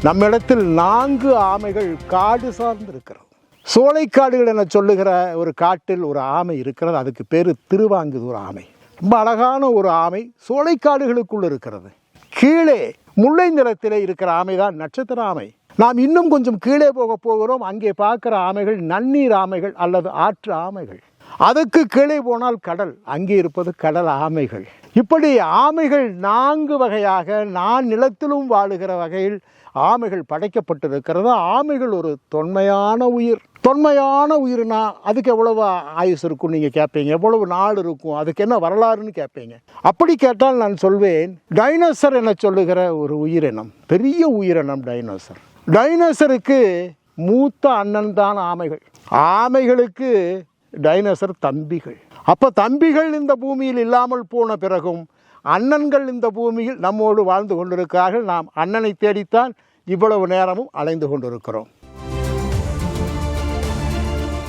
நம்மிடத்தில் 4 ஆமைகள் காடு சார்ந்து இருக்கிறது. சோலைக்காடுகள் என சொல்லுகிற ஒரு காட்டில் ஒரு ஆமை இருக்கிறது. அதுக்கு பேர் திருவாங்குதூர் ஆமை. ரொம்ப அழகான ஒரு ஆமை சோலைக்காடுகளுக்குள் இருக்கிறது. கீழே முல்லை நிலத்திலே இருக்கிற ஆமை தான் நட்சத்திர ஆமை. நாம் இன்னும் கொஞ்சம் கீழே போகிறோம். அங்கே பார்க்கிற ஆமைகள் நன்னீர் ஆமைகள் அல்லது ஆற்று ஆமைகள். அதுக்கு கீழே போனால் கடல், அங்கே இருப்பது கடல் ஆமைகள். இப்படி ஆமைகள் 4 வகையாக நான் நிலத்திலும் வாழுகிற வகையில் ஆமைகள் படைக்கப்பட்டிருக்கிறது. ஆமைகள் ஒரு தொன்மையான உயிர். தொன்மையான உயிர்னா அதுக்கு எவ்வளவு ஆயுசு இருக்கும் நீங்கள் கேட்பீங்க, எவ்வளவு நாள் இருக்கும், அதுக்கு என்ன வரலாறுன்னு கேட்பீங்க. அப்படி கேட்டால் நான் சொல்வேன், டைனோசர் என சொல்லுகிற ஒரு உயிரினம், பெரிய உயிரினம் டைனோசர். டைனோசருக்கு மூத்த அண்ணன் தான் ஆமைகள். ஆமைகளுக்கு டைனோசர் தம்பிகள். அப்போ தம்பிகள் இந்த பூமியில் இல்லாமல் போன பிறகும் அண்ணன்கள் இந்த பூமியில் நம்மோடு வாழ்ந்து கொண்டிருக்கிறார்கள். நாம் அண்ணனை தேடித்தான் இவ்வளவு நேரமும் அலைந்து கொண்டிருக்கிறோம்.